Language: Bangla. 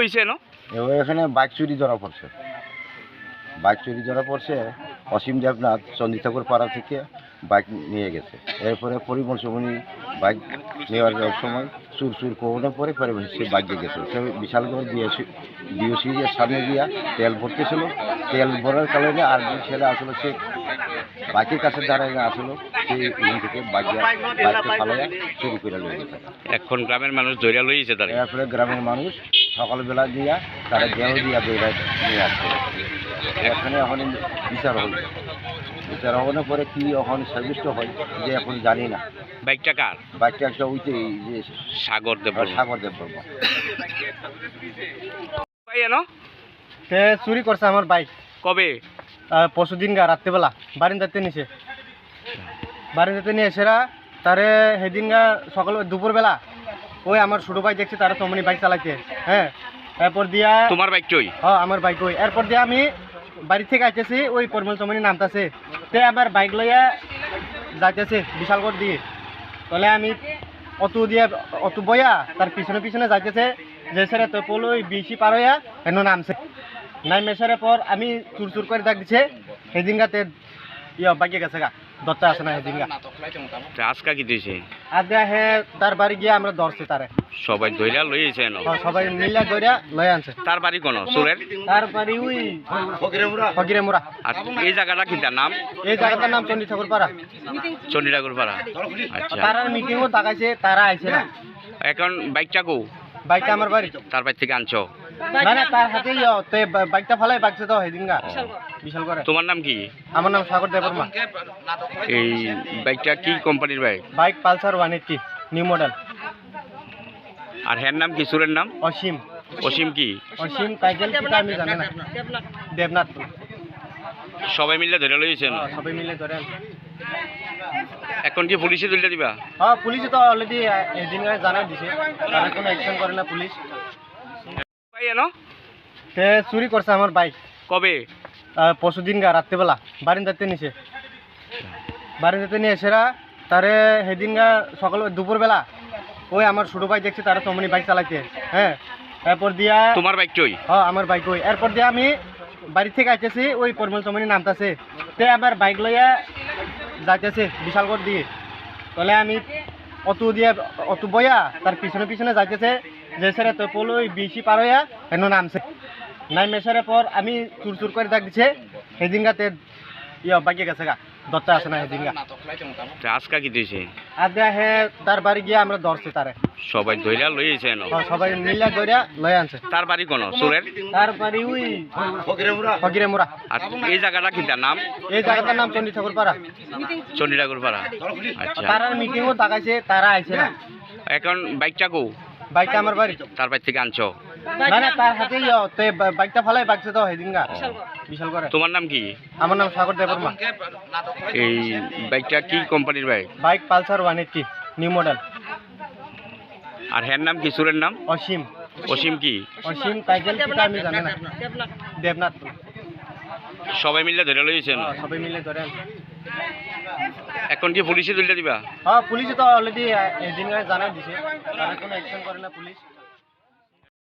হয়েছে না? এখানে বাইক চুরি ধরা পড়ছে। অসীম দেবনাথ চন্ডী ঠাকুর পাড়া থেকে বাইক নিয়ে গেছে। এরপরে পরিমল সমনি বাইক নেওয়ার সময় চুর কোনের পরে সে বাইক দিয়ে গেছে। সে বিশালগড় বিওসি সামনে গিয়া তেল ভরতেছিল। তেল ভরার কারণে আর যে ছেলে আসলো সে বাইকের কাছে দাঁড়ায় আসলো, সেই থেকে বাইকটা ফালাইয়া চুরি করে লয়ে গেছে। এখন গ্রামের মানুষ ধৈর্য লইছে তারা। এরপরে গ্রামের মানুষ সকালবেলা দিয়া তারা গেল দিয়া দৌড়ায় নিয়ে আসছে। এখানে এখন বিচার হওয়ার পরে কি এখন সন্তুষ্ট হয় যে এখন জানি না। বাইকটা কার? বাইকটা একটা ওইতে সাগর দেব বর্মা। সে চুরি করছে আমার বাইক। কবে? পরশুদিন রাত্রিবেলা বারিন্দাতে নিছে। বারিন্দাতে নিয়ে এসেরা তারে সেদিন সকাল দুপুরবেলা ওই আমার ছোটো ভাই দেখছি তারা তমনি বাইক চালাইছে। হ্যাঁ, এরপর দিয়া তোমার বাইক চই? হ্যাঁ, আমার বাইক ওই। এরপর দিয়া আমি বাড়ি থেকে আইতেছি, ওই পরিমল চমনি নামতেছে, তে আমার বাইক লইয়া যাইতেছে বিশালগড় দিয়ে। তাহলে আমি অটো বইয়া তার পিছনে যাইতেছে, যে সেরে তো পোল ওই বিশি পার হইয়া হেন নামছে। মেশার পর আমি চুর করে ডাক দিছে। সেদিন গাতে বাইকে গেছে গা, দরটা আছে না সেদিন গা। আজকা কি দিয়েছে? আজকে হে তার বাড়ি গিয়ে আমরা ধরছি তারে। সবাই ধৈর্য লইছে না? সবাই মিলে ধৈর্য লয়ে আনছে। তার বাড়ি কোন সুরের? তার বাড়ি ওই ফকিরে মোড়া। আর এই জায়গাটা কি তার নাম? এই জায়গাটার নাম চন্ডী ঠাকুর পাড়া। আচ্ছা, তারা মিটিংও দেখাইছে, তারা আইছে না। এখন বাইকটা কো? বাইকটা আমার বাড়ি। তার বাড়ি থেকে আনছো? না, তার হাতে বাইকটা ফালাই বাগছে তো সেদিন গা বিশাল করে। তোমার নাম কি? আমার নাম সাগর দেববর্মা। এই বাইকটা কি কোম্পানির বাইক? Bike Pulsar 180 new model. আর হ্যার নাম কি? সুরের নাম? অসীম। অসীম কি? অসীম টাইটেল কি আমি জানি না। দেবনাথ। সবাই মিলে ধরে লইছে না? সবাই মিলে ধরে আনছে। এখন কি পুলিশে তুলে দিবা? হ্যাঁ, পুলিশে তো অলরেডি এদিন জানাই দিছে, তারা কোনো অ্যাকশন করে না পুলিশ। সে চুরি করছে আমার বাইক। কবে? পরশুদিন রাত্রিবেলা বারিন্দাতে নিছে। বারিন্দাতে নিয়ে এসেরা তারে সেদিন সকাল দুপুরবেলা ওই আমার ছোটো ভাই দেখছি তারা তমনি বাইক চালাইছে। হ্যাঁ, এরপর দিয়া তোমার বাইক চই? হ্যাঁ, আমার বাইক ওই। এরপর দিয়া আমি বাড়ি থেকে আইতেছি, ওই পরিমল চমনি নামতেছে, তে আমার বাইক লইয়া যাইতেছে বিশালগড় দিয়ে। তাহলে আমি অটো বইয়া তার পিছনে যাইতেছে, যে সেরে তো পোল ওই বিশি পার হইয়া হেন নামছে। মেশার পর আমি চুর করে ডাক দিছে। সেদিন গাতে বাইকে গেছে গা, দরটা আছে না সেদিন গা। আজকা কি দিয়েছে? আজকে হে তার বাড়ি গিয়ে আমরা ধরছি তারে। সবাই ধৈর্য লইছে না? সবাই মিলে ধৈর্য লয়ে আনছে। তার বাড়ি কোন সুরের? তার বাড়ি ওই ফকিরে মোড়া। আর এই জায়গাটা কি তার নাম? এই জায়গাটার নাম চন্ডী ঠাকুর পাড়া। আচ্ছা, তারা মিটিংও দেখাইছে, তারা আইছে না। এখন বাইকটা কো? বাইকটা আমার বাড়ি। তার বাড়ি থেকে আনছো? না, তার হাতে বাইকটা ফালাই বাগছে তো সেদিন গা বিশাল করে। তোমার নাম কি? আমার নাম সাগর দেববর্মা। এই বাইকটা কি কোম্পানির বাইক? Bike Pulsar 180 new model. আর হ্যার নাম কি? সুরের নাম? অসীম। অসীম কি? অসীম টাইটেল কি আমি জানি না। দেবনাথ। সবাই মিলে ধরে লইছে না? সবাই মিলে ধরে আনছে। এখন কি পুলিশে তুলে দিবা? হ্যাঁ, পুলিশে তো অলরেডি এদিন জানাই দিছে, তারা কোনো অ্যাকশন করে না পুলিশ।